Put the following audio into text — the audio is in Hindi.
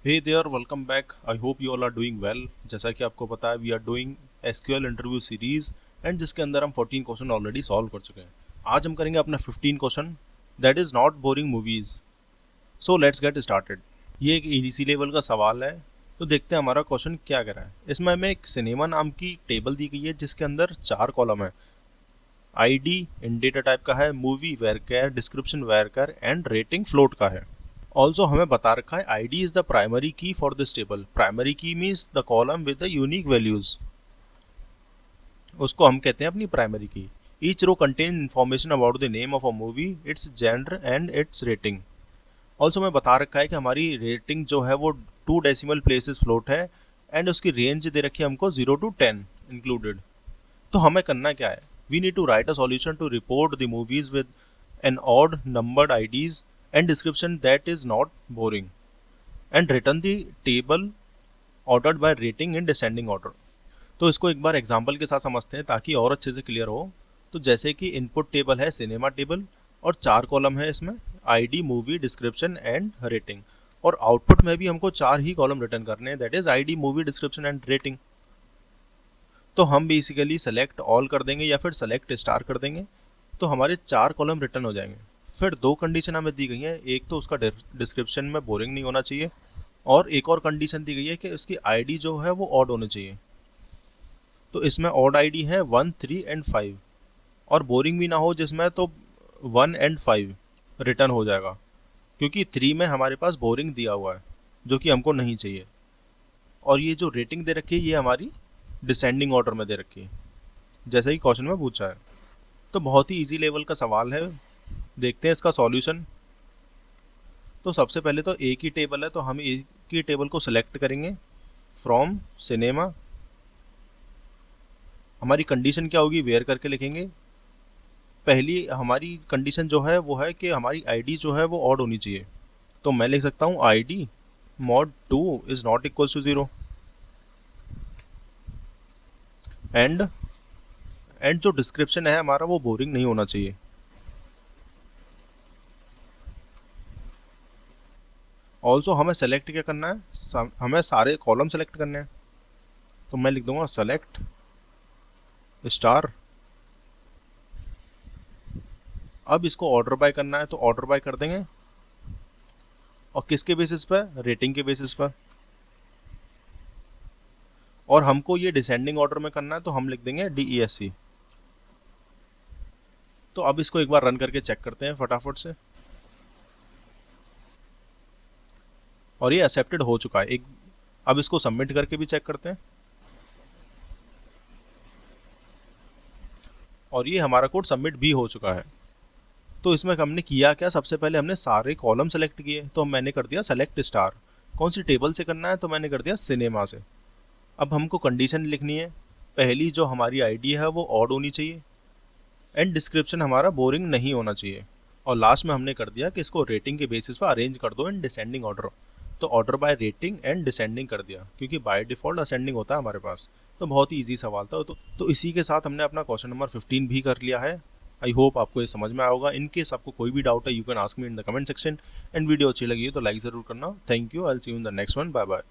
Hey there, welcome back. I hope you all are doing well. जैसा कि आपको पता है, we are doing SQL interview series and जिसके अंदर हम 14 क्वेश्चन ऑलरेडी सॉल्व कर चुके हैं। आज हम करेंगे अपना 15 question, that is not boring movies. So let's get started. ये एक इजी लेवल का सवाल है, तो देखते हैं हमारा क्वेश्चन क्या कह रहा है। इसमें हमें एक सिनेमा नाम की टेबल दी गई है जिसके अंदर 4 कॉलम है। आईडी इन डेटा टाइप का है, movie varchar, description varchar and rating float का है। ऑल्सो हमें बता रखा है ID is the primary key for this table. Primary key means the column with the unique values, उसको हम कहते हैं अपनी primary key. Each row contain information about the name of a movie, its genre and its rating. Also हमें बता रखा है कि हमारी रेटिंग जो है वो 2 डेसिमल प्लेसेस फ्लोट है एंड उसकी रेंज दे रखी है हमको 0 to 10 इंक्लूडेड। तो हमें करना क्या है, we need to write a solution to report the movies with an odd numbered IDs and description that is not boring and return the table ordered by rating in descending order। तो इसको एक बार एग्जांपल के साथ समझते हैं ताकि और अच्छे से क्लियर हो। तो जैसे कि इनपुट टेबल है सिनेमा टेबल और 4 कॉलम है इसमें, ID, movie, description and rating. और आउटपुट में भी हमको 4 ही कॉलम रिटर्न करने हैं, that is ID, movie, description and rating. तो हम बेसिकली सेलेक्ट ऑल कर देंगे या फिर सेलेक्ट स्टार कर देंगे, तो हमारे 4 कॉलम रिटर्न हो जाएंगे। फिर 2 कंडीशन हमें दी गई है, एक तो उसका डिस्क्रिप्शन में बोरिंग नहीं होना चाहिए और एक और कंडीशन दी गई है कि उसकी ID जो है वो ऑड होनी चाहिए। तो इसमें ऑड ID है 1, 3 एंड 5 और बोरिंग भी ना हो जिसमें, तो 1 एंड 5 रिटर्न हो जाएगा, क्योंकि 3 में हमारे पास बोरिंग दिया हुआ है जो कि हमको नहीं चाहिए। और ये जो रेटिंग दे रखी है ये हमारी डिसेंडिंग ऑर्डर में दे रखी है, जैसे ही क्वेश्चन में पूछा है। तो बहुत ही इजी लेवल का सवाल है, देखते हैं इसका सॉल्यूशन। तो सबसे पहले तो एक ही टेबल है, तो हम एक ही टेबल को सिलेक्ट करेंगे फ्रॉम सिनेमा। हमारी कंडीशन क्या होगी, वेयर करके लिखेंगे। पहली हमारी कंडीशन जो है वो है कि हमारी ID जो है वो ऑड होनी चाहिए, तो मैं लिख सकता हूँ ID mod 2 is not equal to 0 and जो डिस्क्रिप्शन है हमारा वो बोरिंग नहीं होना चाहिए। ऑल्सो हमें सेलेक्ट क्या करना है, हमें सारे कॉलम सेलेक्ट करने हैं, तो मैं लिख दूंगा सेलेक्ट स्टार। अब इसको ऑर्डर बाय करना है, तो ऑर्डर बाय कर देंगे, और किसके बेसिस पर, रेटिंग के बेसिस पर। और हमको ये डिसेंडिंग ऑर्डर में करना है, तो हम लिख देंगे DESC। तो अब इसको एक बार रन करके चेक करते हैं फटाफट से, और ये एक्सेप्टेड हो चुका है। अब इसको सबमिट करके भी चेक करते हैं, और ये हमारा कोड सबमिट भी हो चुका है। तो इसमें हमने किया क्या, सबसे पहले हमने सारे कॉलम सेलेक्ट किए, तो मैंने कर दिया सेलेक्ट स्टार। कौन सी टेबल से करना है, तो मैंने कर दिया सिनेमा से। अब हमको कंडीशन लिखनी है, पहली जो हमारी ID है वो ऑड होनी चाहिए एंड डिस्क्रिप्शन हमारा बोरिंग नहीं होना चाहिए, और लास्ट में हमने कर दिया कि इसको रेटिंग के बेसिस पर अरेंज कर दो इन डिसेंडिंग ऑर्डर। तो order buy rating and descending कर दिया, क्योंकि बाय डिफॉल्ट असेंडिंग होता है हमारे पास। तो बहुत ही ईजी सवाल था। तो इसी के साथ हमने अपना क्वेश्चन नंबर 15 भी कर लिया है। आई होप आपको ये समझ में आया होगा। इन केस आपको कोई भी डाउट है, you can ask me in the comment section. And video अच्छी लगी है तो लाइक जरूर करना। Thank you, I will see you in the next one. Bye bye.